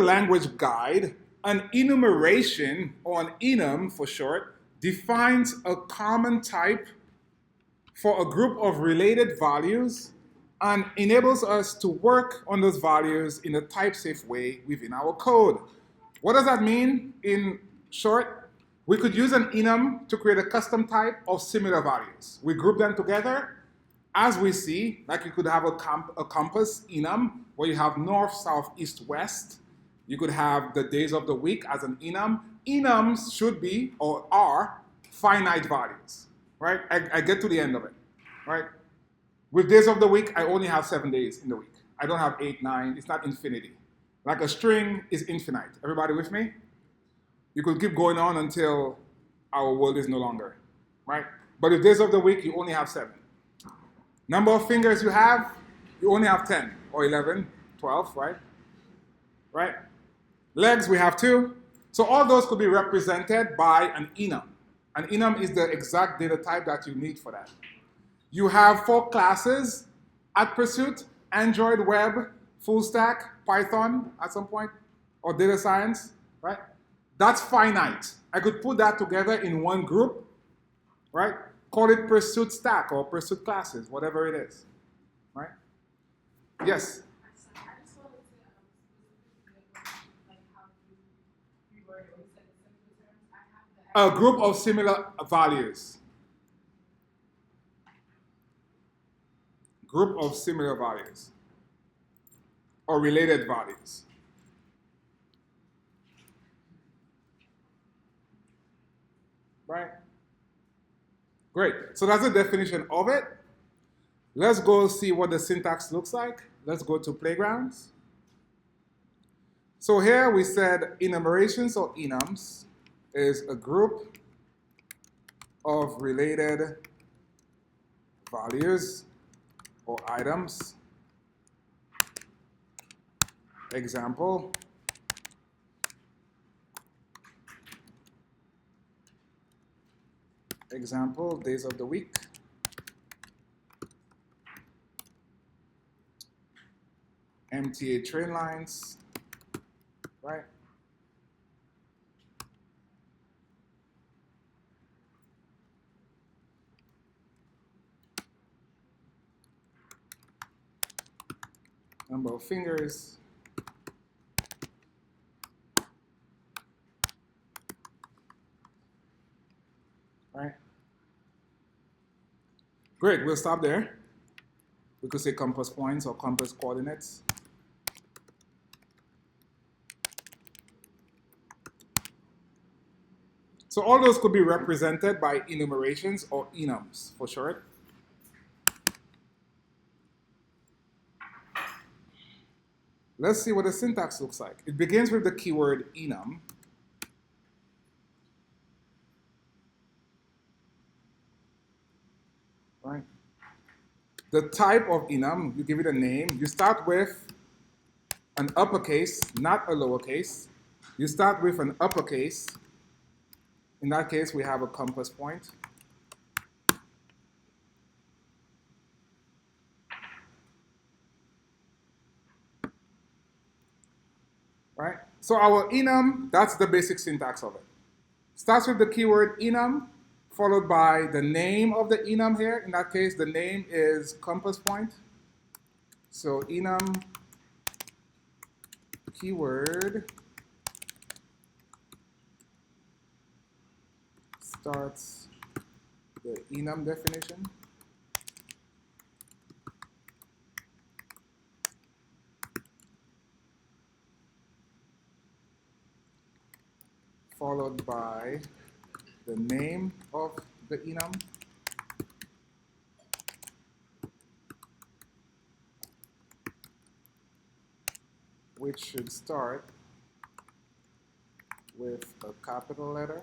language guide, an enumeration, or an enum for short, defines a common type for a group of related values and enables us to work on those values in a type-safe way within our code. What does that mean in short? We could use an enum to create a custom type of similar values. We group them together. As we see, like you could have a compass enum where you have north, south, east, west. You could have the days of the week as an enum. Enums should be or are finite values, right? I get to the end of it, right? With days of the week, I only have 7 days in the week. I don't have 8, 9. It's not infinity. Like a string is infinite. Everybody with me? You could keep going on until our world is no longer, right? But with days of the week, you only have 7. Number of fingers you have, you only have 10 or 11, 12, right? Right? Legs, we have 2. So all those could be represented by an enum. An enum is the exact data type that you need for that. You have 4 classes at Pursuit: Android, Web, Full Stack, Python at some point, or data science, right? That's finite. I could put that together in one group, right? Call it Pursuit Stack or Pursuit Classes, whatever it is, right? Yes? A group of similar values. Group of similar values or related values. Right? Great. So that's the definition of it. Let's go see what the syntax looks like. Let's go to playgrounds. So here we said enumerations or enums is a group of related values or items. Example. Example, days of the week. MTA train lines, right? Number of fingers. Right? Great, we'll stop there. We could say compass points or compass coordinates. So all those could be represented by enumerations or enums for short. Let's see what the syntax looks like. It begins with the keyword enum. Right? The type of enum, you give it a name. You start with an uppercase, not a lowercase. You start with an uppercase. In that case, we have a compass point. Right? So our enum, that's the basic syntax of it. Starts with the keyword enum, followed by the name of the enum here. In that case, the name is CompassPoint. So enum keyword starts the enum definition. Followed by the name of the enum. Which should start with a capital letter.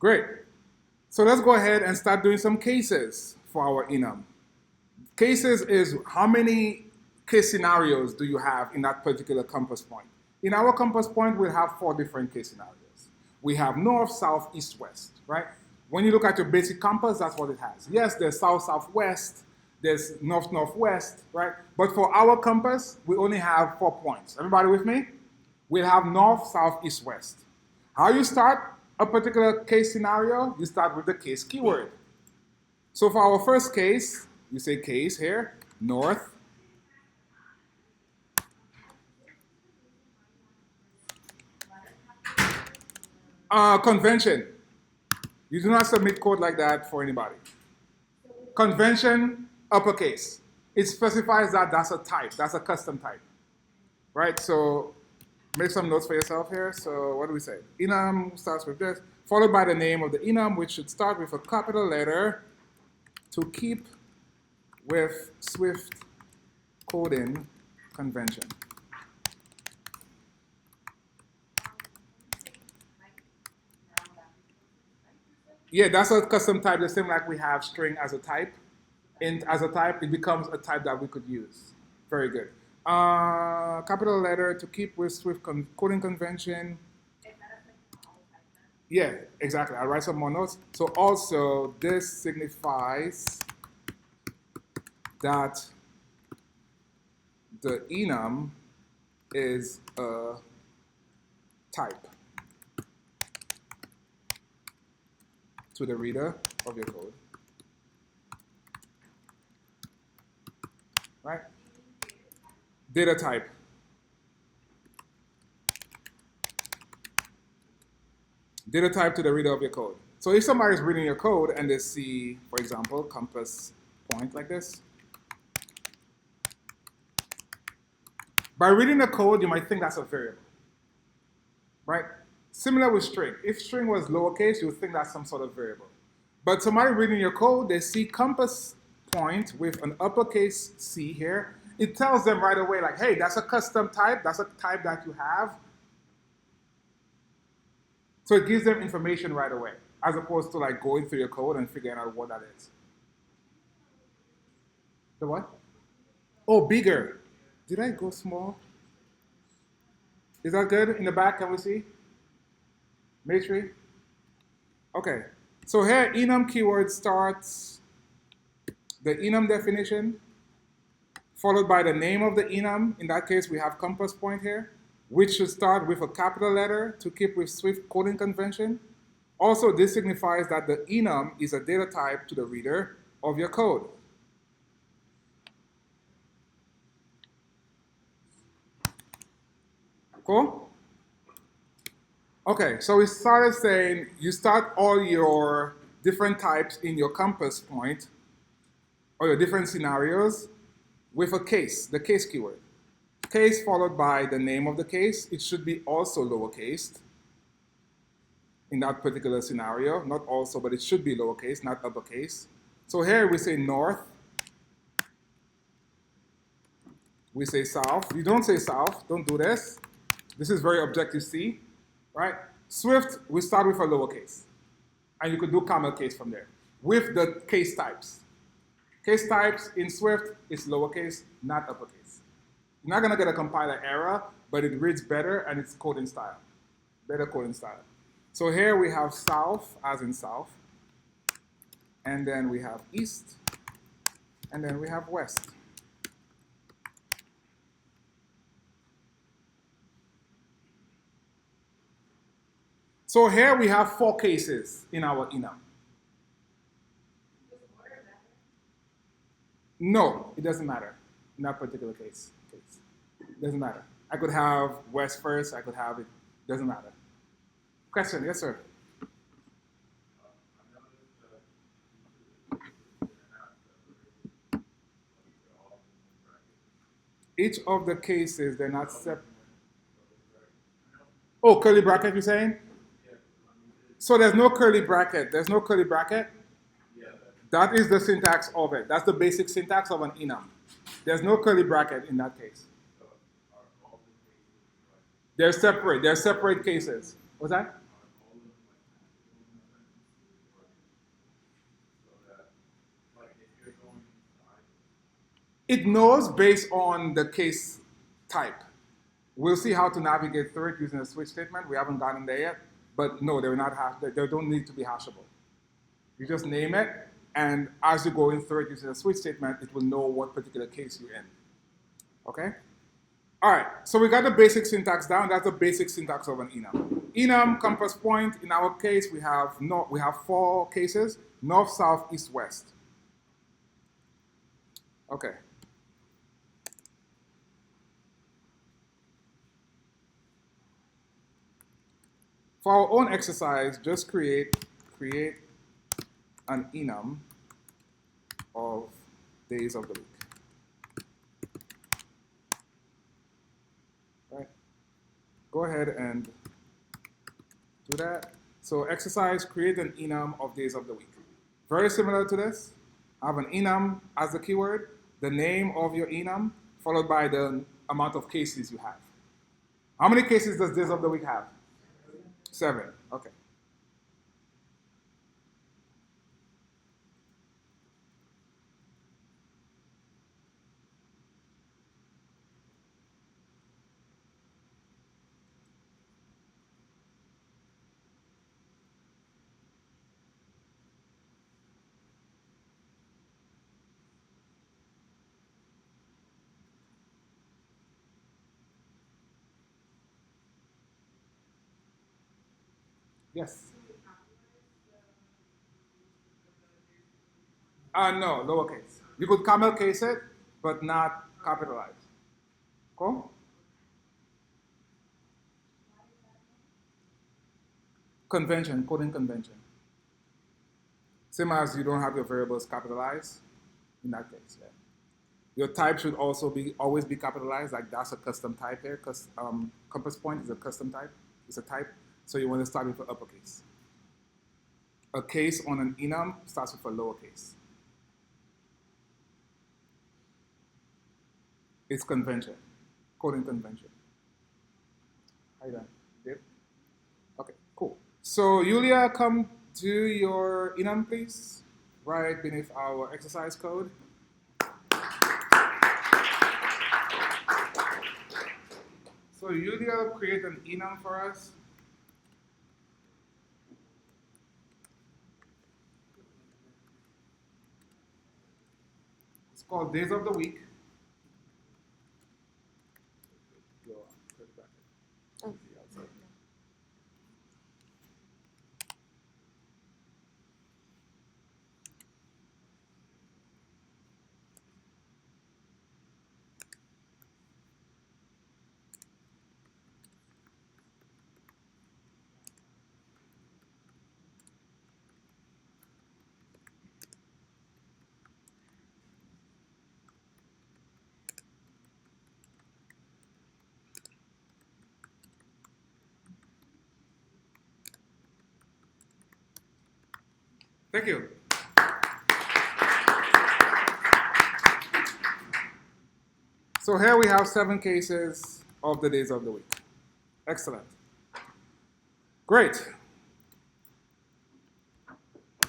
Great. So let's go ahead and start doing some cases for our enum. Cases is how many case scenarios do you have in that particular compass point. In our compass point, we'll have 4 different case scenarios. We have north, south, east, west, right? When you look at your basic compass, that's what it has. Yes, there's south, southwest, there's north, northwest, right? But for our compass, we only have 4 points. Everybody with me? We'll have north, south, east, west. How you start a particular case scenario? You start with the case keyword. So for our first case, you say case here, north. Convention. You do not submit code like that for anybody. Convention, uppercase. It specifies that that's a type, that's a custom type. Right, so make some notes for yourself here. So what do we say? Enum starts with this, followed by the name of the enum, which should start with a capital letter to keep with Swift coding convention. Yeah, that's a custom type, the same like we have string as a type. Int as a type, it becomes a type that we could use. Very good. Capital letter to keep with Swift coding convention. Yeah, exactly. I'll write some more notes. So also, this signifies that the enum is a type to the reader of your code. Right? Data type. Data type to the reader of your code. So if somebody is reading your code and they see, for example, compass point like this, by reading the code, you might think that's a variable, right? Similar with string. If string was lowercase, you would think that's some sort of variable. But somebody reading your code, they see compass point with an uppercase C here. It tells them right away, like, hey, that's a custom type. That's a type that you have. So it gives them information right away, as opposed to like going through your code and figuring out what that is. The what? Oh, bigger. Did I go small? Is that good? In the back, can we see? Matrix? Okay. So here, enum keyword starts the enum definition, followed by the name of the enum. In that case, we have compass point here, which should start with a capital letter to keep with Swift coding convention. Also, this signifies that the enum is a data type to the reader of your code. Cool? Okay, so we started saying you start all your different types in your compass point, or your different scenarios, with a case, the case keyword. Case followed by the name of the case. It should be also lowercase in that particular scenario. Not also, but it should be lowercase, not uppercase. So here we say north. We say south. You don't say south. Don't do this. This is very Objective-C, right? Swift, we start with a lowercase. And you could do camel case from there with the case types. Case types in Swift is lowercase, not uppercase. You're not going to get a compiler error, but it reads better and it's coding style. Better coding style. So here we have south, as in south. And then we have east. And then we have west. So here we have 4 cases in our enum. No, it doesn't matter in that particular case. It doesn't matter. I could have west first, I could have it, doesn't matter. Question, yes sir? Each of the cases, they're not separate. Oh, curly bracket you're saying? So there's no curly bracket. There's no curly bracket? That is the syntax of it. That's the basic syntax of an enum. There's no curly bracket in that case. They're separate. They're separate cases. What's that? It knows based on the case type. We'll see how to navigate through it using a switch statement. We haven't gotten there yet, but no, they're not they don't need to be hashable. You just name it, and as you go in through it using a switch statement, it will know what particular case you're in. Okay? All right, so we got the basic syntax down. That's the basic syntax of an enum. Enum, compass point. In our case, we have 4 cases: north, south, east, west. Okay. For our own exercise, just create an enum of days of the week. Right? Go ahead and do that. So exercise, create an enum of days of the week. Very similar to this. Have an enum as the keyword, the name of your enum, followed by the amount of cases you have. How many cases does days of the week have? 7. Okay. Yes. No, lowercase. You could camel case it, but not capitalize. Cool? Convention, coding convention. Same as you don't have your variables capitalized in that case. Yeah. Your type should also always be capitalized, like that's a custom type here, because CompassPoint is a custom type. It's a type, so you want to start with an uppercase. A case on an enum starts with a lowercase. It's convention, coding convention. How you doing? Dave? Okay, cool. So Yulia, come to your enum, please, right beneath our exercise code. So Yulia, create an enum for us. It's called Days of the Week. Thank you. So here we have 7 cases of the days of the week. Excellent. Great.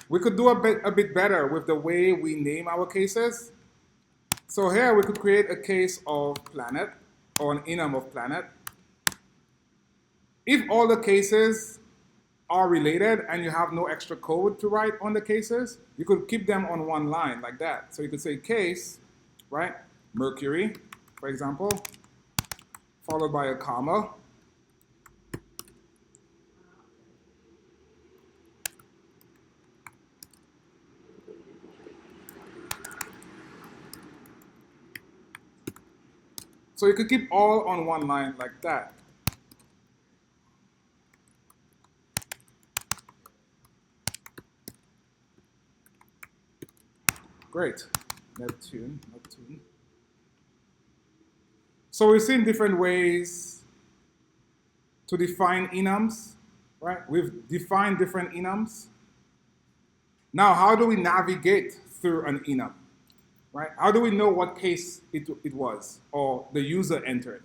We could do a bit better with the way we name our cases. So here we could create a case of planet, or an enum of planet. If all the cases are related and you have no extra code to write on the cases, you could keep them on one line like that. So you could say case, right? Mercury, for example, followed by a comma. So you could keep all on one line like that. Great. Neptune. So we've seen different ways to define enums, right? We've defined different enums. Now, how do we navigate through an enum, right? How do we know what case it was or the user entered?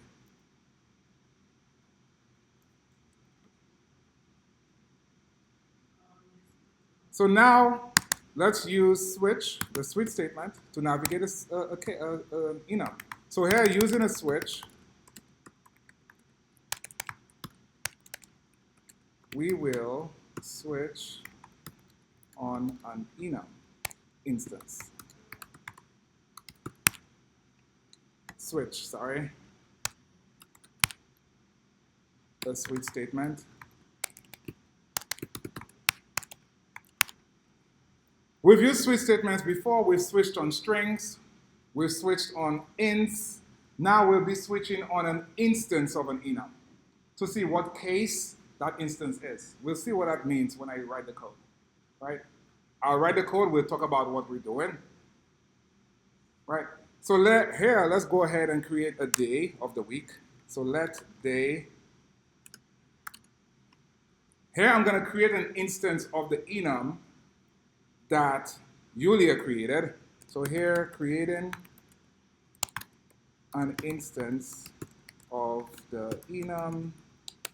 So now, let's use the switch statement, to navigate an enum. So here, using a switch, we will switch on an enum instance. Switch, sorry. The switch statement. We've used switch statements before. We've switched on strings. We've switched on ints. Now we'll be switching on an instance of an enum to see what case that instance is. We'll see what that means when I write the code, right? I'll write the code. We'll talk about what we're doing, right? So let's go ahead and create a day of the week. So let day. Here I'm going to create an instance of the enum that Yulia created. So here, creating an instance of the enum.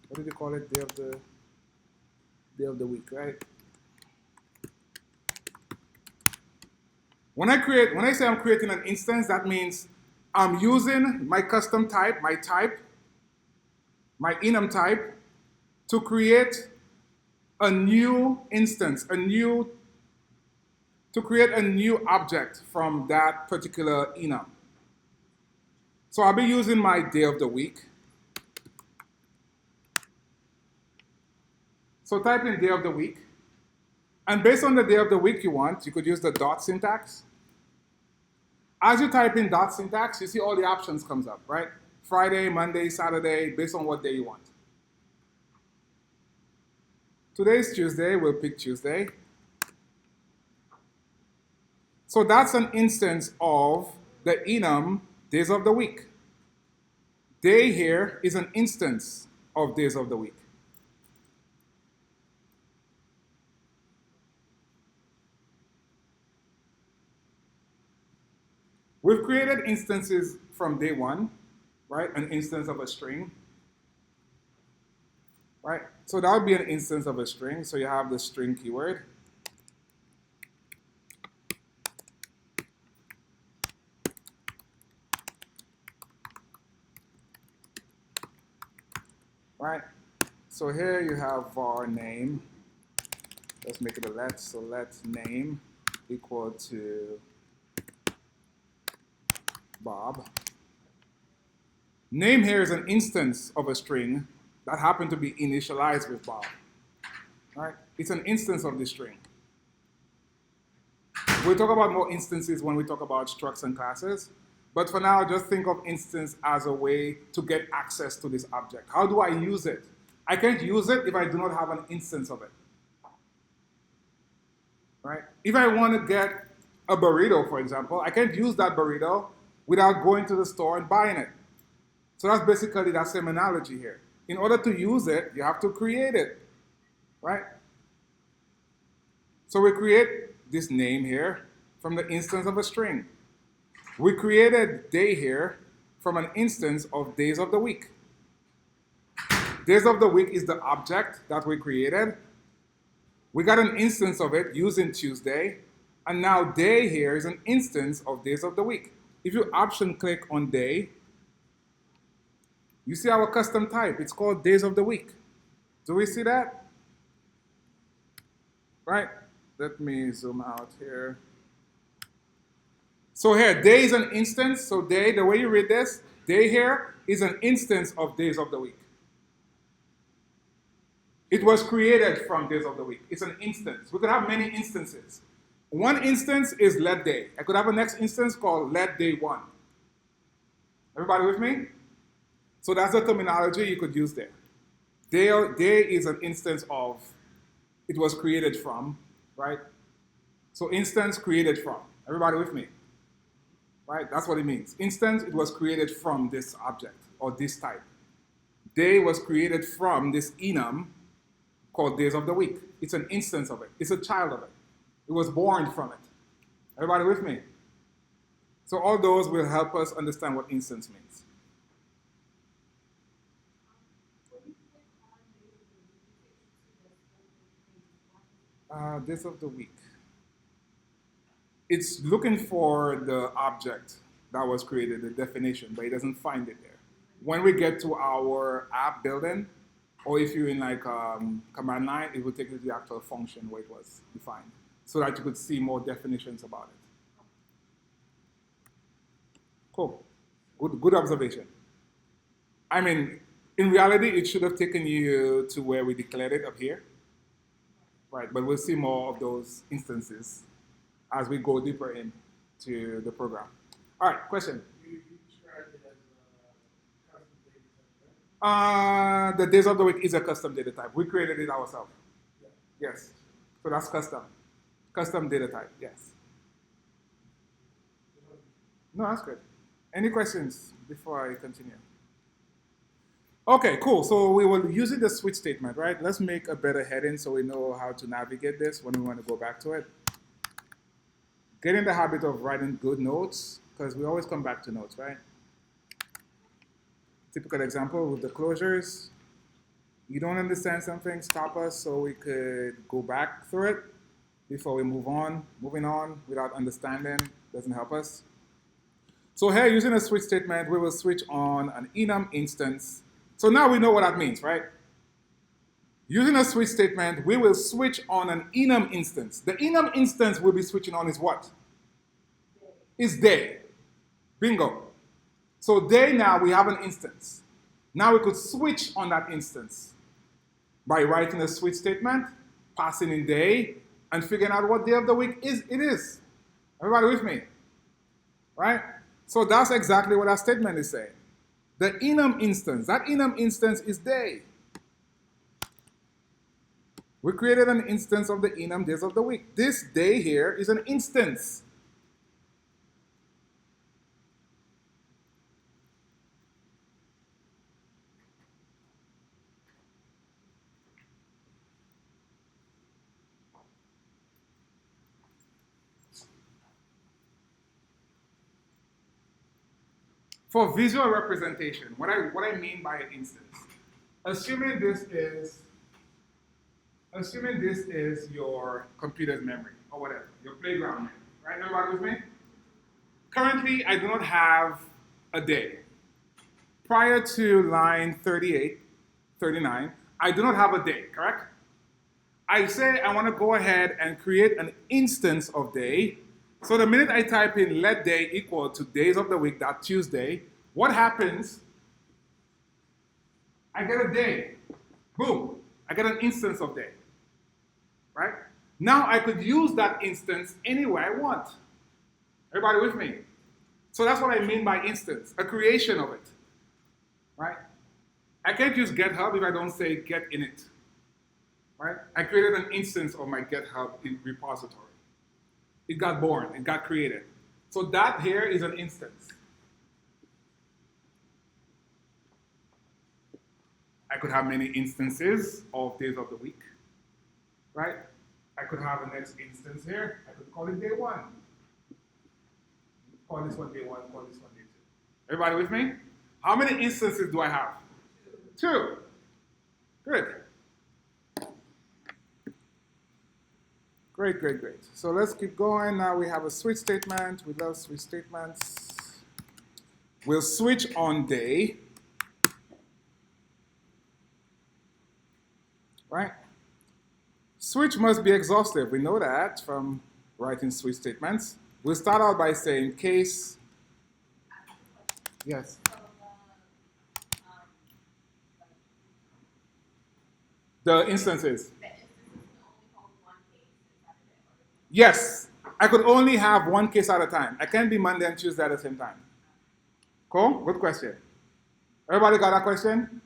What did you call it? Day of the week, right? When I say I'm creating an instance, that means I'm using my custom type, my enum type, to create a new instance, to create a new object from that particular enum. So I'll be using my day of the week. So type in day of the week. And based on the day of the week you want, you could use the dot syntax. As you type in dot syntax, you see all the options comes up, right? Friday, Monday, Saturday, based on what day you want. Today's Tuesday, we'll pick Tuesday. So that's an instance of the enum days of the week. Day here is an instance of days of the week. We've created instances from day one, right? An instance of a string, right? So that would be an instance of a string. So you have the string keyword. Right? So here you have var name. Let's make it a let. So let name equal to Bob. Name here is an instance of a string that happened to be initialized with Bob. Right? It's an instance of the string. We'll talk about more instances when we talk about structs and classes. But for now, just think of instance as a way to get access to this object. How do I use it? I can't use it if I do not have an instance of it. Right? If I want to get a burrito, for example, I can't use that burrito without going to the store and buying it. So that's basically that same analogy here. In order to use it, you have to create it, right? So we create this name here from the instance of a string. We created day here from an instance of days of the week. Days of the week is the object that we created. We got an instance of it using Tuesday, and now day here is an instance of days of the week. If you option click on day, you see our custom type. It's called days of the week. Do we see that? Right? Let me zoom out here. So here, day is an instance. So day, the way you read this, day here is an instance of days of the week. It was created from days of the week. It's an instance. We could have many instances. One instance is let day. I could have a next instance called let day one. Everybody with me? So that's the terminology you could use there. Day is an instance of, it was created from, right? So instance created from. Everybody with me? Right? That's what it means. Instance, it was created from this object or this type. Day was created from this enum called days of the week. It's an instance of it. It's a child of it. It was born from it. Everybody with me? So all those will help us understand what instance means. Days of the week. It's looking for the object that was created, the definition, but it doesn't find it there. When we get to our app building, Or if you're in like command line, it will take you to the actual function where it was defined, so that you could see more definitions about it. Cool. Good observation. I mean, in reality, it should have taken you to where we declared it up here. Right, but we'll see more of those instances as we go deeper into the program. All right, question. You described it as a custom data type, right? The days of the week is a custom data type. We created it ourselves. Yeah. Yes. So that's custom. Custom data type, yes. No, that's good. Any questions before I continue? Okay, cool. So we will use the switch statement, right? Let's make a better heading so we know how to navigate this when we want to go back to it. Get in the habit of writing good notes, because we always come back to notes, right? Typical example with the closures. You don't understand something, stop us so we could go back through it before we move on. Moving on without understanding doesn't help us. So here, using a switch statement, we will switch on an enum instance. So now we know what that means, right? Using a switch statement, we will switch on an enum instance. The enum instance we'll be switching on is what? Is day. Bingo. So day now, we have an instance. Now we could switch on that instance by writing a switch statement, passing in day, and figuring out what day of the week it is. Everybody with me? Right? So that's exactly what that statement is saying. The enum instance, that enum instance is day. We created an instance of the enum days of the week. This day here is an instance. For visual representation, what I mean by an instance, assuming this is your computer's memory or whatever, your playground memory, right? Everybody with me? Currently, I do not have a day. Prior to line 38, 39, I do not have a day, correct? I say I want to go ahead and create an instance of day. So the minute I type in let day equal to days of the week, that Tuesday, what happens? I get a day. Boom. I get an instance of day. Right? Now I could use that instance anywhere I want. Everybody with me? So that's what I mean by instance, a creation of it. Right? I can't use GitHub if I don't say get in it. Right? I created an instance of my GitHub repository. It got born, it got created. So that here is an instance. I could have many instances of days of the week, right? I could have a next instance here. I could call it day one. Call this one day one, call this one day two. Everybody with me? How many instances do I have? Two. Good. Great, great, great. So let's keep going. Now we have a switch statement. We love switch statements. We'll switch on day. Right? Switch must be exhaustive. We know that from writing switch statements. We'll start out by saying case. Yes. The instances. Yes, I could only have one case at a time. I can't be Monday and Tuesday at the same time. Cool? Good question. Everybody got that question?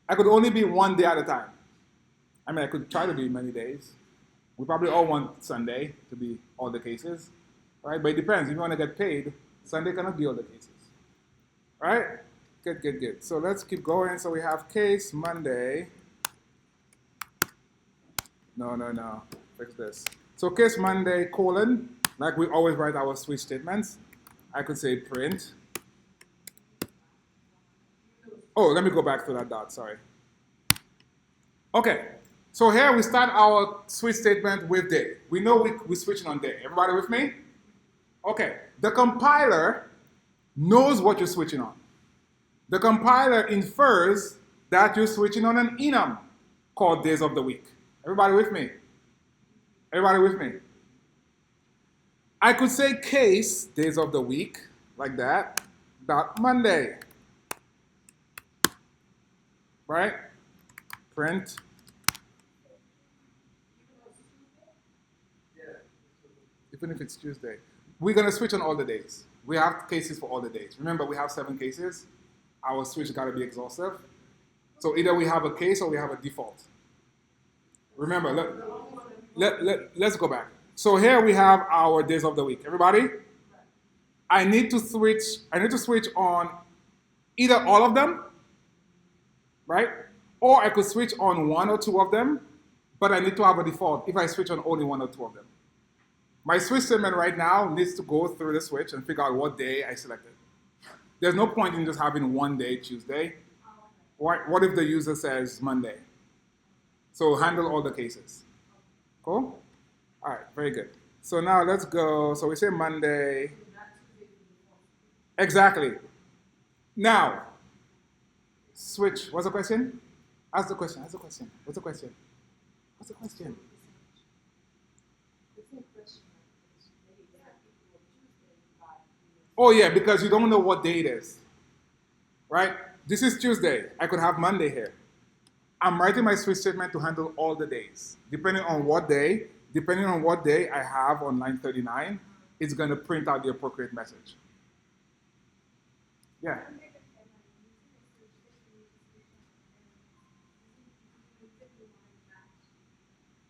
I could only be one day at a time. I mean, I could try to be many days. We probably all want Sunday to be all the cases, right? But it depends. If you want to get paid, Sunday cannot be all the cases, right? Good, good, good. So let's keep going. So we have case Monday. No. Fix this. So case Monday, colon, like we always write our switch statements. I could say print. Oh, let me go back to that dot, sorry. Okay, so here we start our switch statement with day. We know we're switching on day. Everybody with me? Okay, the compiler knows what you're switching on. The compiler infers that you're switching on an enum called days of the week. Everybody with me? Everybody with me? I could say case days of the week like that, dot Monday, right? Print. Even if it's Tuesday. We're going to switch on all the days. We have cases for all the days. Remember, we have 7 cases. Our switch got to be exhaustive. So either we have a case or we have a default. Remember, let's go back. So here we have our days of the week. Everybody? I need to switch on either all of them, right? Or I could switch on 1 or 2 of them, but I need to have a default if I switch on only 1 or 2 of them. My switch statement right now needs to go through the switch and figure out what day I selected. There's no point in just having one day, Tuesday. What if the user says Monday? So handle all the cases. Cool? All right, very good. So now let's go. So we say Monday. Exactly. Now, switch. What's the question? Ask the question. Ask the question. What's the question? What's the question? Oh yeah, because you don't know what day it is, right? This is Tuesday. I could have Monday here. I'm writing my switch statement to handle all the days. Depending on what day I have on line 39, it's going to print out the appropriate message. Yeah.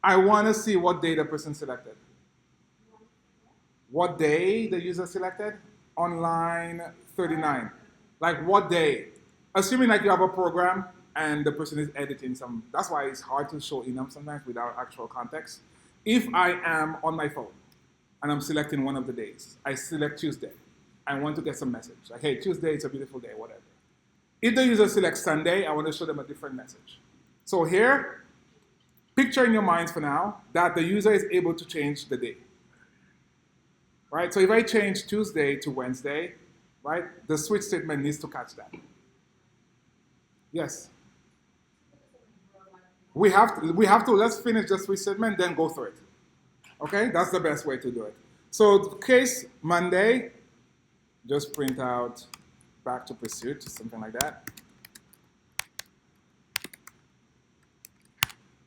I want to see what day the person selected. What day the user selected on line 39. Like what day? Assuming like you have a program and the person is editing some, that's why it's hard to show enum sometimes without actual context. If I am on my phone and I'm selecting one of the days, I select Tuesday. I want to get some message. Like, hey, Tuesday, it's a beautiful day, whatever. If the user selects Sunday, I want to show them a different message. So here, picture in your minds for now that the user is able to change the day. Right? So if I change Tuesday to Wednesday, right, the switch statement needs to catch that. Yes? We have to, let's finish the switch statement, then go through it. Okay? That's the best way to do it. So case Monday, just print out back to pursuit, something like that.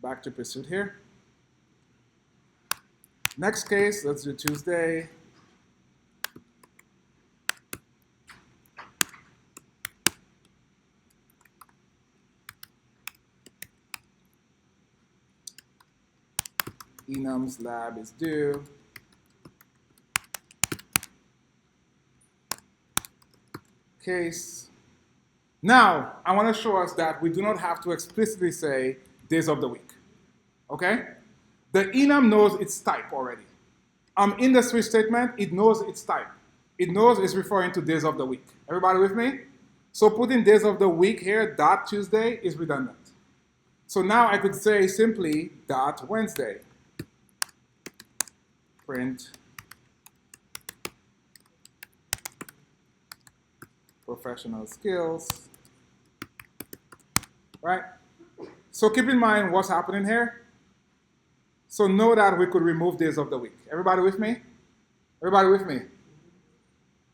Back to pursuit here. Next case, let's do Tuesday. Enums lab is due. Case. Now, I want to show us that we do not have to explicitly say days of the week. Okay? The enum knows its type already. In the switch statement, it knows its type. It knows it's referring to days of the week. Everybody with me? So putting days of the week here, dot Tuesday, is redundant. So now I could say simply dot Wednesday. Print professional skills, right? So keep in mind what's happening here. So know that we could remove days of the week. Everybody with me? Everybody with me?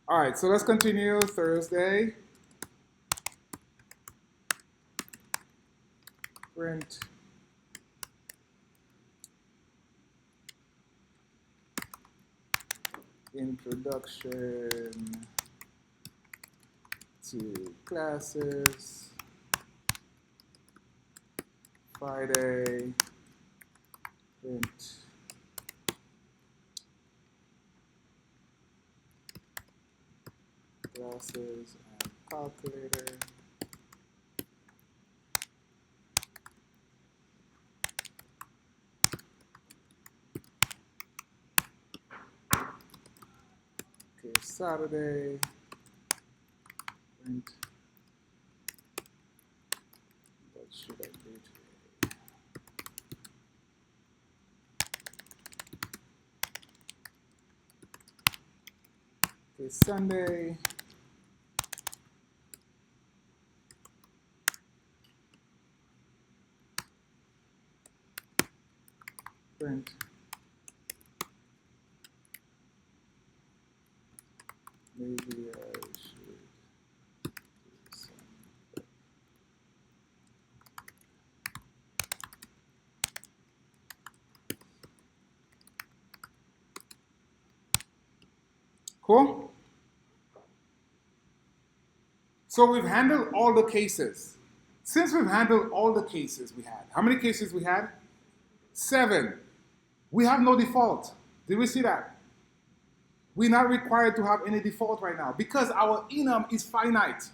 All right, so let's continue. Thursday. Print introduction to classes. Friday. Print classes and calculator. Okay, Saturday. Print. What should I do today? Okay, Sunday. Print. Maybe I should do some. Cool? So we've handled all the cases. Since we've handled all the cases we had, how many cases we had? 7. We have no default. Did we see that? We're not required to have any default right now because our enum is finite.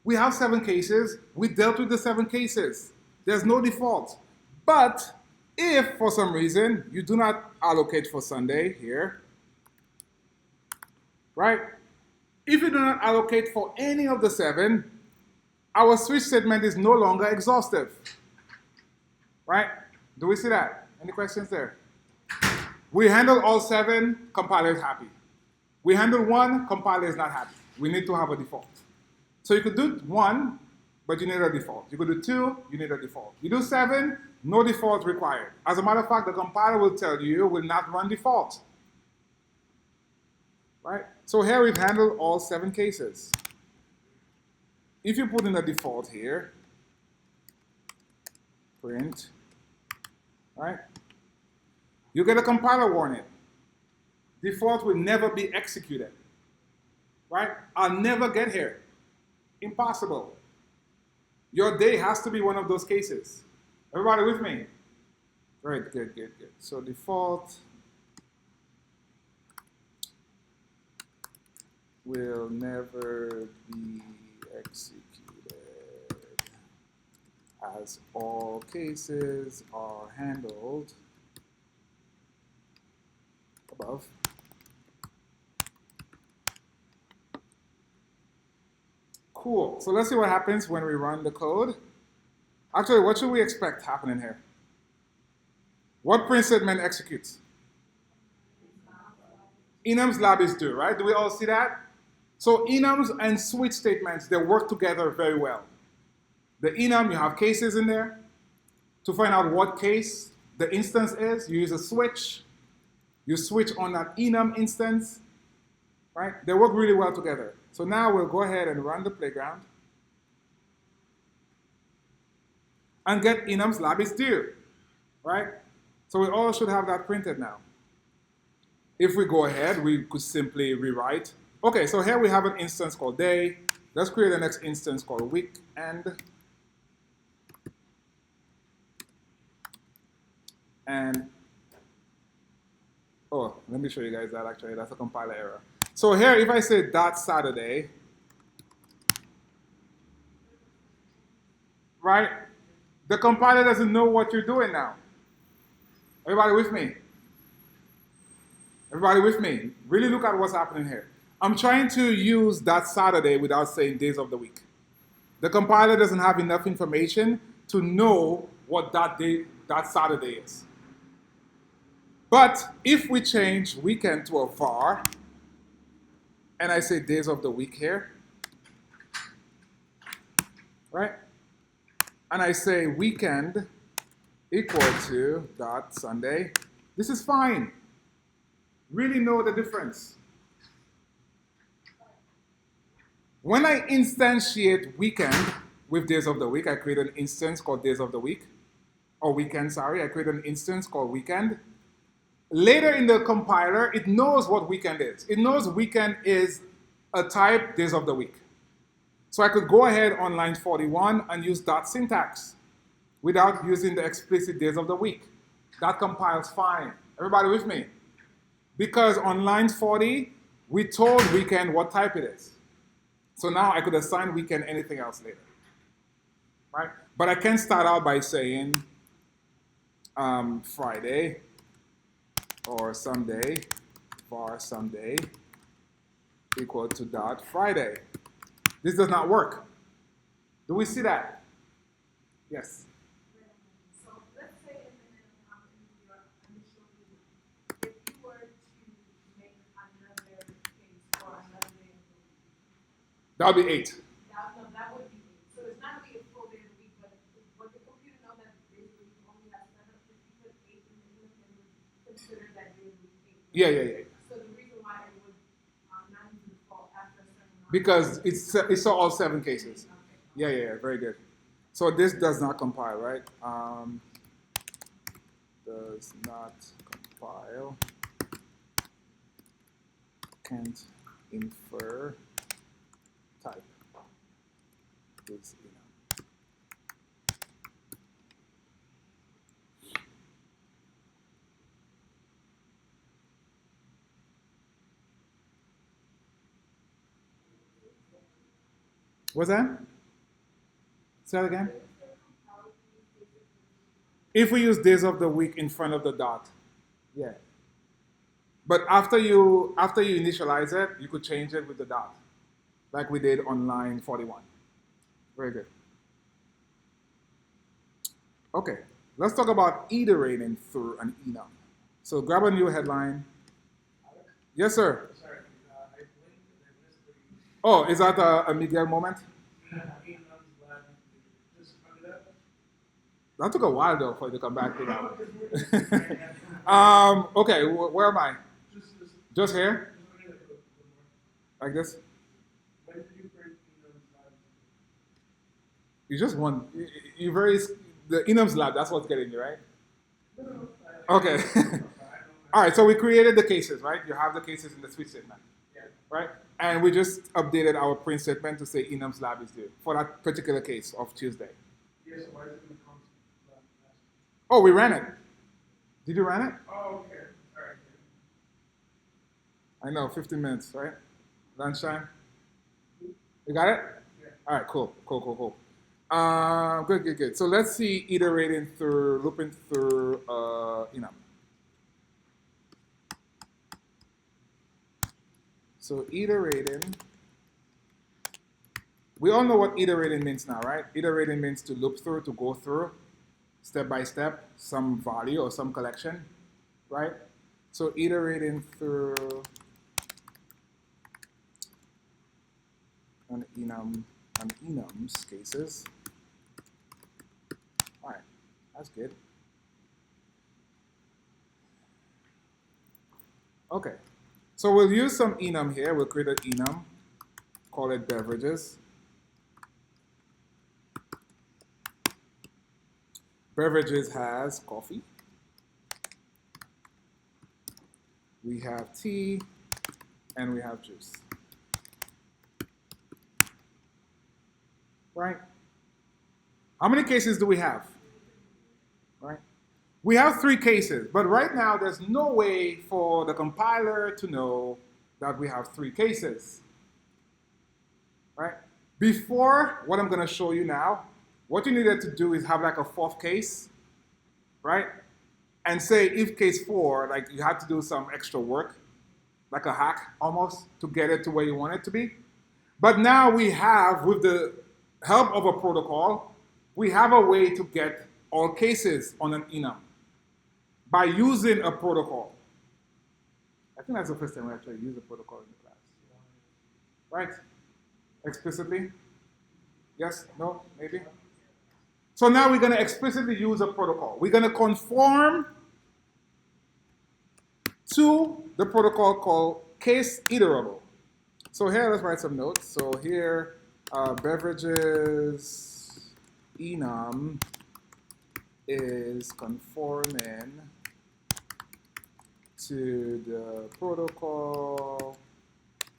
We have 7 cases. We dealt with the 7 cases. There's no default. But if for some reason you do not allocate for Sunday here, right? If you do not allocate for any of the 7, our switch statement is no longer exhaustive. Right? Do we see that? Any questions there? We handle all 7, compiler is happy. We handle 1, compiler is not happy. We need to have a default. So you could do 1, but you need a default. You could do 2, you need a default. You do 7, no default required. As a matter of fact, the compiler will tell you will not run default. Right? So here we've handled all 7 cases. If you put in a default here, print, right? You get a compiler warning. Default will never be executed. Right? I'll never get here. Impossible. Your day has to be one of those cases. Everybody with me? Great, good, good, good. So default will never be executed as all cases are handled above. Cool. So let's see what happens when we run the code. Actually, what should we expect happening here? What print statement executes? Enums lab is due, right? Do we all see that? So enums and switch statements, they work together very well. The enum, you have cases in there. To find out what case the instance is, you use a switch. You switch on that enum instance, right? They work really well together. So now we'll go ahead and run the playground and get enums lab is due, right? So we all should have that printed now. If we go ahead, we could simply rewrite. Okay, so here we have an instance called day. Let's create the next instance called weekend. And, oh, let me show you guys that actually. That's a compiler error. So here, if I say .Saturday, right? The compiler doesn't know what you're doing now. Everybody with me? Everybody with me? Really look at what's happening here. I'm trying to use .Saturday without saying days of the week. The compiler doesn't have enough information to know what .Saturday is. But if we change weekend to a var, and I say days of the week here, right? And I say weekend equal to .Sunday, this is fine. Really know the difference. When I instantiate weekend with days of the week, I create an instance called days of the week, or weekend, sorry. I create an instance called weekend. Later in the compiler, it knows what weekend is. It knows weekend is a type days of the week. So I could go ahead on line 41 and use dot syntax without using the explicit days of the week. That compiles fine. Everybody with me? Because on line 40, we told weekend what type it is. So now I could assign weekend anything else later. Right? But I can start out by saying Friday or Sunday, var Sunday equal to dot Friday. This does not work. Do we see that? Yes. So let's say in your initial email, if you were to make another case or another day of the week, That would be 8. that would be 8. So it's not really a full day of the week, but the computer knows that basically you only have 7. If you put 8 in the consider that they would be. Yeah. So the reason why it would not use the default after a certain amount. Because it's all 7 cases. Okay. Yeah, very good. So this does not compile, right? Does not compile. Can't infer type. Is enum. What's that? Say that again. If we use days of the week in front of the dot, yeah. But after you initialize it, you could change it with the dot, like we did on line 41. Very good. Okay, let's talk about iterating through an enum. So grab a new headline. Alex? Yes, sir. Sorry, I blinked and I missed the Oh, is that a Miguel moment? Enums lab. Just cover that. That took a while though for you to come back to that one. Okay, where am I? Just here? Like this? When did you create Enums lab? You just want you very the Enums lab. That's what's getting you, right? No. Okay. All right. So we created the cases, right? You have the cases in the switch statement, Yeah. right? And we just updated our print statement to say Enums lab is due for that particular case of Tuesday. Yes, why is it in the constant lab? Oh, we ran it. Did you run it? Oh, okay. All right. I know, 15 minutes, right? Lunchtime. You got it? Yeah. All right, cool. Good. So let's see looping through enum. So iterating, we all know what iterating means now, right? Iterating means to loop through, to go through, step by step, some value or some collection, right? So iterating through an enums cases. All right, that's good. Okay, so we'll use some enum here. We'll create an enum, call it beverages. Beverages has coffee. We have tea, and we have juice. Right? How many cases do we have? Right? We have 3 cases, but right now there's no way for the compiler to know that we have 3 cases. Right? Before what I'm going to show you now, what you needed to do is have like a 4th case, right? And say if case 4, like you had to do some extra work, like a hack almost, to get it to where you want it to be. But now we have, with the help of a protocol, we have a way to get all cases on an enum by using a protocol. I think that's the first time we actually use a protocol in the class. Right? Explicitly? Yes? No? Maybe? So now we're going to explicitly use a protocol. We're going to conform to the protocol called CaseIterable. So here, let's write some notes. So here, beverages enum is conforming to the protocol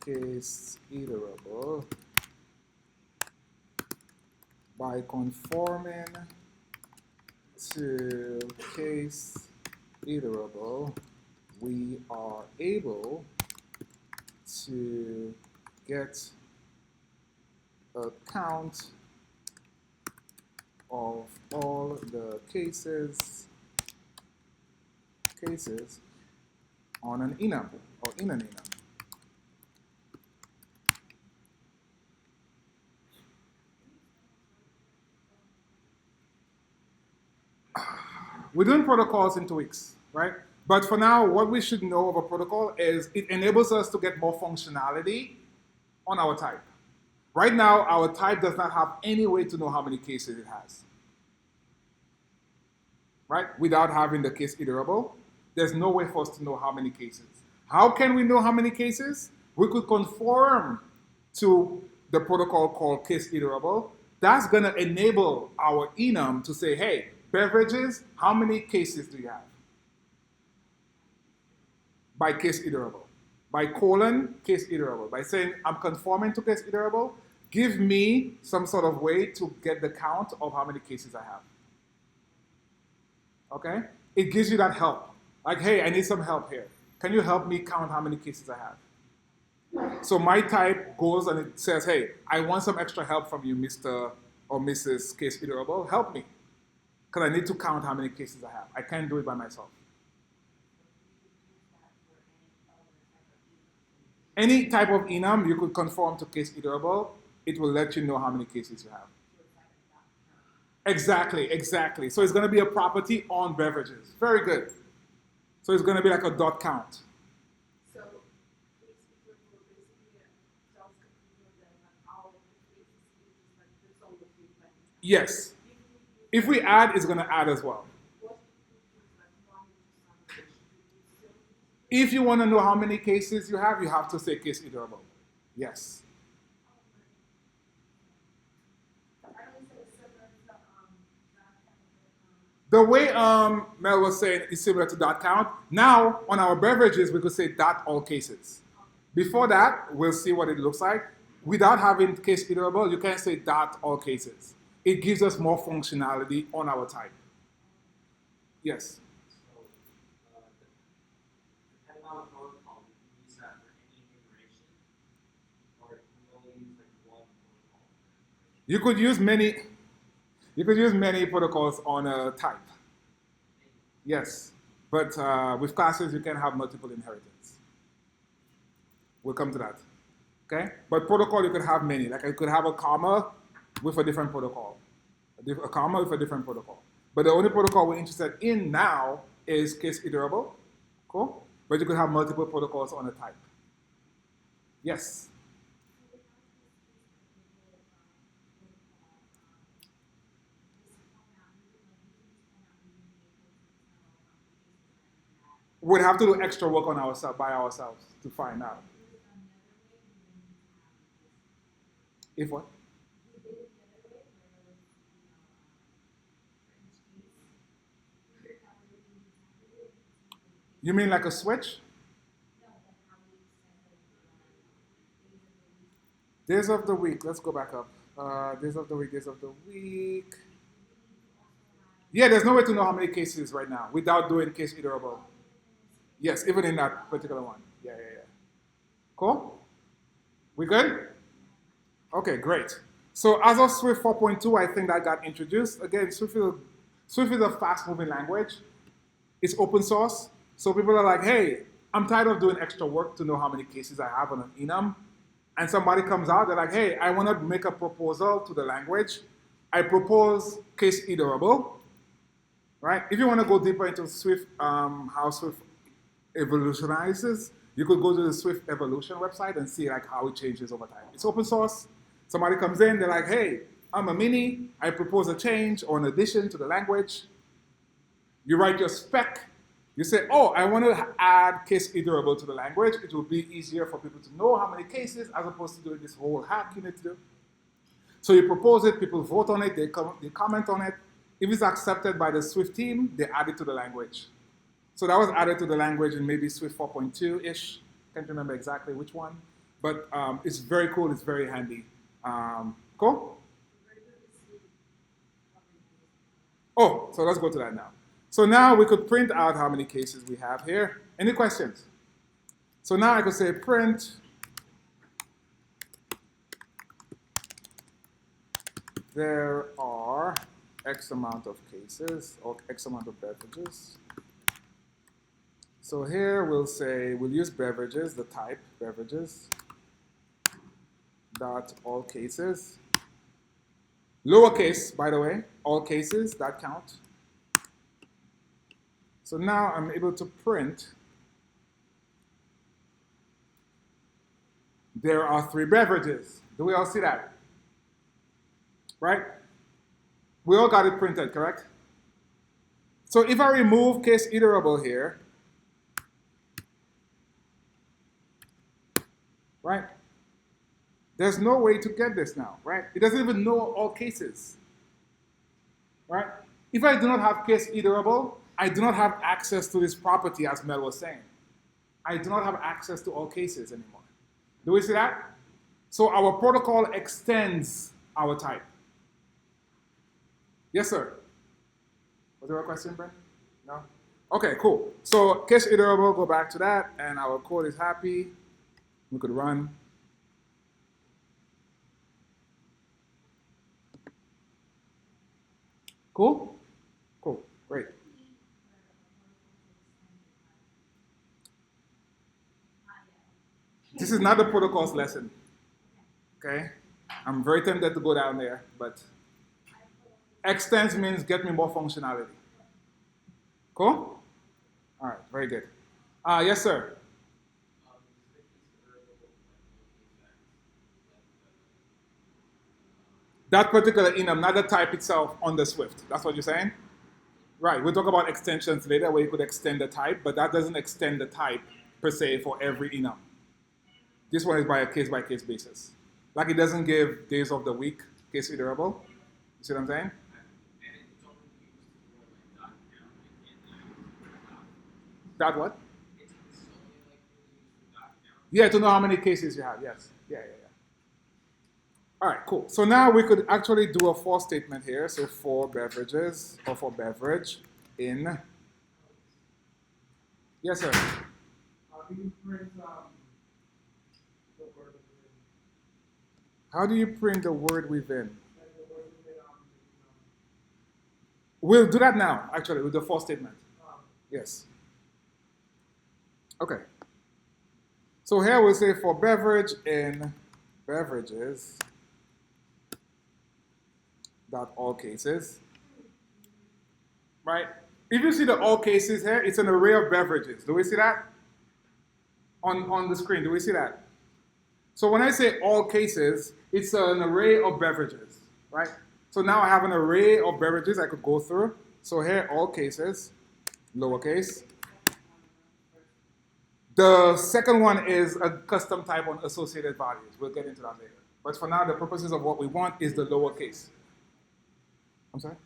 CaseIterable by conforming to CaseIterable, we are able to get a count of all the cases on an enum or in an enum. We're doing protocols in 2 weeks, right? But for now, what we should know of a protocol is it enables us to get more functionality on our type. Right now, our type does not have any way to know how many cases it has, right? Without having the CaseIterable. There's no way for us to know how many cases. How can we know how many cases? We could conform to the protocol called CaseIterable. That's going to enable our enum to say, hey, beverages, how many cases do you have? By CaseIterable. By colon, CaseIterable. By saying, I'm conforming to CaseIterable, give me some sort of way to get the count of how many cases I have. Okay? It gives you that help. Like, hey, I need some help here. Can you help me count how many cases I have? So my type goes and it says, hey, I want some extra help from you, Mr. or Mrs. CaseIterable. Help me. Because I need to count how many cases I have. I can't do it by myself. Any type of enum, you could conform to CaseIterable. It will let you know how many cases you have. Exactly, exactly. So it's going to be a property on beverages. Very good. So it's going to be like a dot count. So CaseIterable basically tells the computer that all of the cases is like the sum of the three. Yes. If we add, it's going to add as well. If you want to know how many cases you have to say CaseIterable. Yes. The way Mel was saying is similar to dot count. Now, on our beverages, we could say dot all cases. Before that, we'll see what it looks like. Without having CaseIterable, you can say dot all cases. It gives us more functionality on our type. Yes? So, depending on the protocol, we can use that for any enumeration, or can we only use like one protocol for enumeration? You could use many protocols on a type. Yes, but with classes, you can have multiple inheritance. We'll come to that. Okay? But protocol, you could have many. Like I could have a comma with a different protocol, a comma with a different protocol. But the only protocol we're interested in now is CaseIterable. Cool? But you could have multiple protocols on a type. Yes? We'd have to do extra work on ourselves by ourselves to find out. If what? You mean like a switch? Days of the week. Let's go back up. Days of the week, days of the week. Yeah, there's no way to know how many cases right now without doing CaseIterable. Yes, even in that particular one. Yeah. Cool? We good? Okay, great. So as of Swift 4.2, I think that got introduced. Again, Swift is a fast-moving language. It's open source. So people are like, hey, I'm tired of doing extra work to know how many cases I have on an enum. And somebody comes out, they're like, hey, I want to make a proposal to the language. I propose CaseIterable, right? If you want to go deeper into Swift, how Swift evolutionizes, you could go to the Swift Evolution website and see like how it changes over time. It's open source. Somebody comes in, they're like, hey, I'm a mini. I propose a change or an addition to the language. You write your spec. You say, oh, I want to add CaseIterable to the language. It will be easier for people to know how many cases as opposed to doing this whole hack you need to do. So you propose it, people vote on it, they comment on it. If it's accepted by the Swift team, they add it to the language. So that was added to the language in maybe Swift 4.2-ish. Can't remember exactly which one. But it's very cool, it's very handy. Cool? Oh, so let's go to that now. So now we could print out how many cases we have here. Any questions? So now I could say print there are X amount of cases or X amount of beverages. So here we'll say, we'll use beverages, the type beverages, dot all cases. Lowercase, by the way, all cases, that count. So now I'm able to print there are 3 beverages. Do we all see that? Right? We all got it printed, correct? So if I remove CaseIterable here, right? There's no way to get this now, right? It doesn't even know all cases, right? If I do not have case iterable, I do not have access to this property as Mel was saying. I do not have access to all cases anymore. Do we see that? So our protocol extends our type. Yes, sir. Was there a question, Brent? No? Okay, cool. So case iterable, go back to that, and our code is happy. We could run. Cool? Cool, great. This is not the protocols lesson, okay? I'm very tempted to go down there, but extends means get me more functionality. Cool? All right, very good. Yes, sir. That particular enum, not the type itself on the Swift. That's what you're saying? Right, we'll talk about extensions later where you could extend the type, but that doesn't extend the type per se for every enum. This one is by a case-by-case basis. Like it doesn't give days of the week case iterable. You see what I'm saying? That what? Yeah, to know how many cases you have, yes. Yeah. All right, cool. So now we could actually do a for statement here. So for beverages, or for beverage in. Yes, sir. How do you print the word within? How do you print the word within? Like the word within, We'll do that now, actually, with the for statement. Yes. Okay. So here we'll say for beverage in beverages dot all cases. Right? If you see the all cases here, it's an array of beverages. Do we see that? On the screen, do we see that? So when I say all cases, it's an array of beverages, right? So now I have an array of beverages I could go through. So here, all cases, lowercase. The second one is a custom type on associated values. We'll get into that later. But for now, the purposes of what we want is the lowercase. I'm sorry?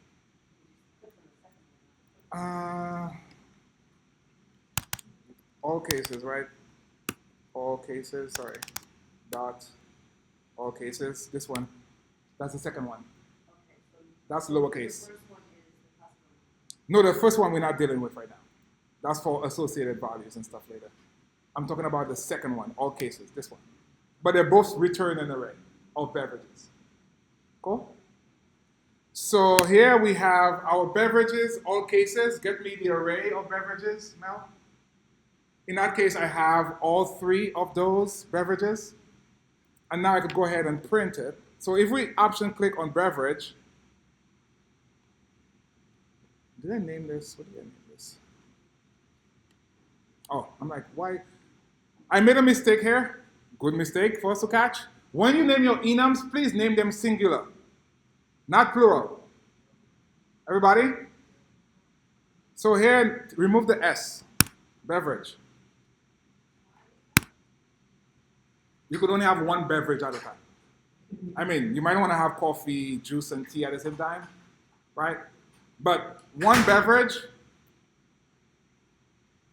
All cases, right? All cases, sorry. Dot, all cases. This one, that's the second one. That's lowercase. No, the first one we're not dealing with right now. That's for associated values and stuff later. I'm talking about the second one, all cases, this one. But they both return an array of beverages. Cool? So here we have our beverages, all cases. Get me the array of beverages, Mel. In that case, I have all three of those beverages. And now I could go ahead and print it. So if we option click on beverage, did I name this? What did I name this? Oh, I'm like, why? I made a mistake here. Good mistake for us to catch. When you name your enums, please name them singular, not plural. Everybody? So here, remove the S, beverage. You could only have one beverage at a time. I mean, you might want to have coffee, juice, and tea at the same time, right? But one beverage,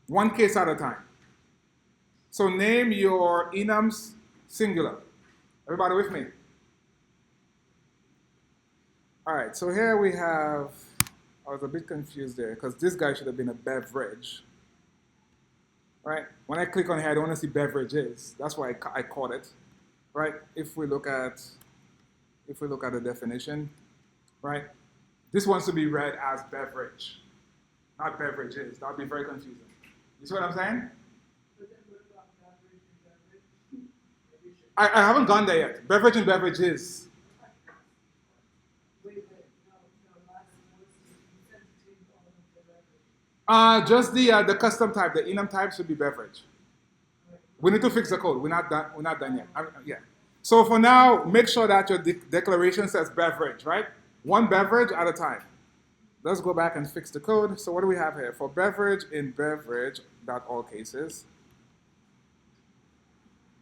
one case at a time. So name your enums singular. Everybody with me? All right, so here we have, I was a bit confused there because this guy should have been a beverage. Right? When I click on here, I don't want to see beverages. That's why I caught it. Right? If we look at the definition, right? This wants to be read as beverage, not beverages. That would be very confusing. You see what I'm saying? But then what about beverage and beverage? Maybe you should. I haven't gone there yet. Beverage and beverages. Wait, no, last was you said to change all of the beverage. Just the custom type, the enum type should be beverage. We need to fix the code. We're not done yet. Yeah. So for now, make sure that your declaration says beverage, right? One beverage at a time. Let's go back and fix the code. So what do we have here? For beverage in beverage dot all cases.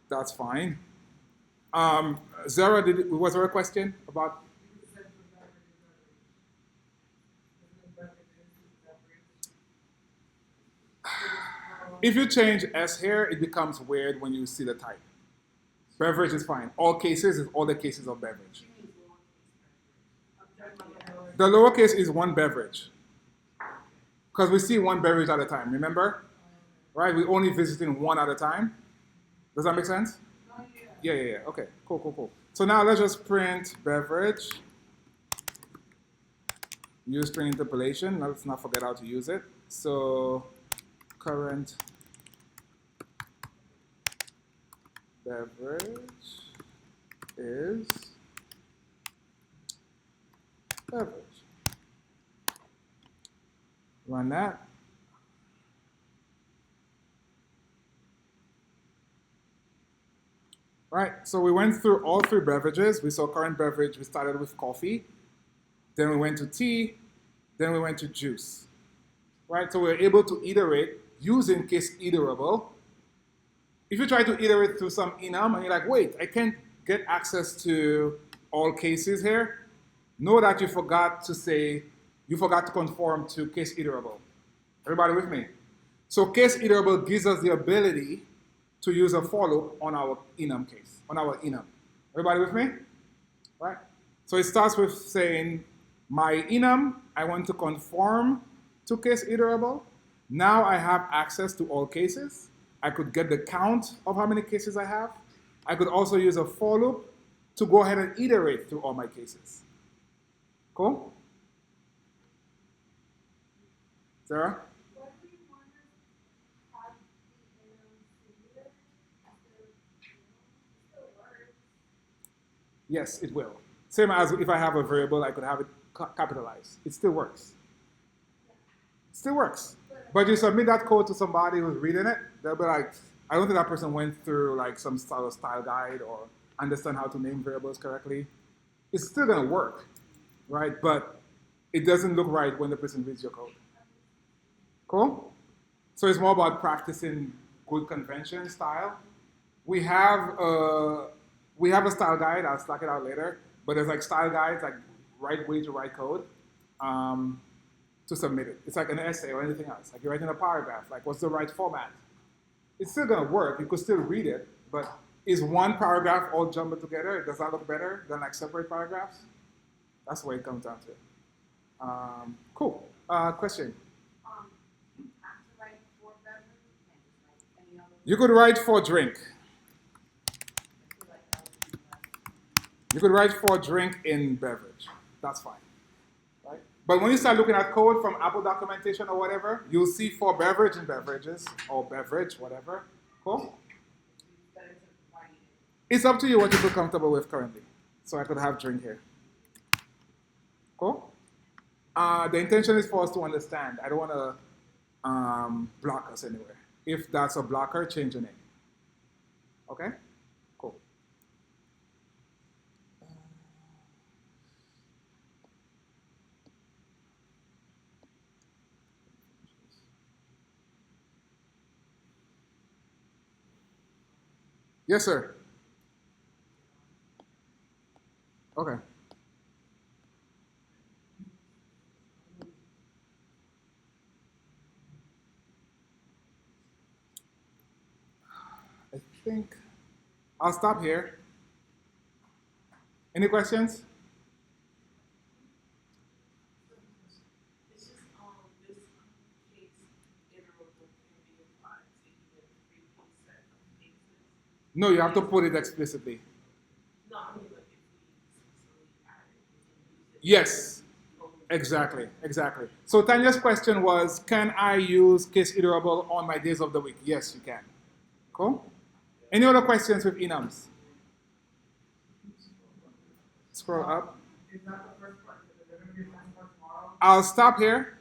That's fine. Zara, was there a question about? You said for beverages earlier. Isn't it beverages? If you change S here, it becomes weird when you see the type. Beverage is fine. All cases is all the cases of beverage. The lowercase is one beverage. Because we see one beverage at a time, remember? Right? We're only visiting one at a time. Does that make sense? Yeah. Okay, cool. So now let's just print beverage. Use string interpolation. Now let's not forget how to use it. So current beverage is beverage. Run that. Right, so we went through all three beverages. We saw current beverage. We started with coffee. Then we went to tea. Then we went to juice. Right, so we're able to iterate using CaseIterable. If you try to iterate through some enum and you're like, wait, I can't get access to all cases here, know that you forgot to conform to CaseIterable. Everybody with me? So CaseIterable gives us the ability to use a for loop on our enum case, on our enum. Everybody with me? Right? So it starts with saying, my enum, I want to conform to CaseIterable. Now I have access to all cases. I could get the count of how many cases I have. I could also use a for loop to go ahead and iterate through all my cases. Cool? Sarah? What do we want to have the enum singular instead of still works? Yes, it will. Same as if I have a variable, I could have it capitalized. It still works. It still works. But you submit that code to somebody who's reading it, they'll be like, I don't think that person went through like some style guide or understand how to name variables correctly. It's still gonna work, right? But it doesn't look right when the person reads your code. Cool? So it's more about practicing good convention style. We have a style guide. I'll stack it out later. But there's like style guides, like right way to write code to submit it. It's like an essay or anything else. Like you're writing a paragraph. Like what's the right format? It's still gonna work. You could still read it, but is one paragraph all jumbled together? Does that look better than like separate paragraphs? That's the way it comes down to it. Cool. Question. You have to write for beverage, you can't just write any other. You could write for drink. I feel like that would be less. You could write for drink in beverage. That's fine. Right? But when you start looking at code from Apple documentation or whatever, you'll see for beverage in beverages or beverage, whatever. Cool? Better to write it. It's up to you what you feel comfortable with currently. So I could have drink here. Cool? The intention is for us to understand. I don't want to block us anywhere. If that's a blocker, change the name. Okay? Cool. Yes, sir. Okay. I think I'll stop here. Any questions? It's just this case iterable can be applied to even previous set of cases. No, you have to put it explicitly. No, I mean like if we specifically add it, we can use it. Yes, exactly. So Tanya's question was, can I use CaseIterable on my days of the week? Yes, you can. Cool? Any other questions with enums? Scroll up. Is that the first part? Is it going to be a time for tomorrow? I'll stop here.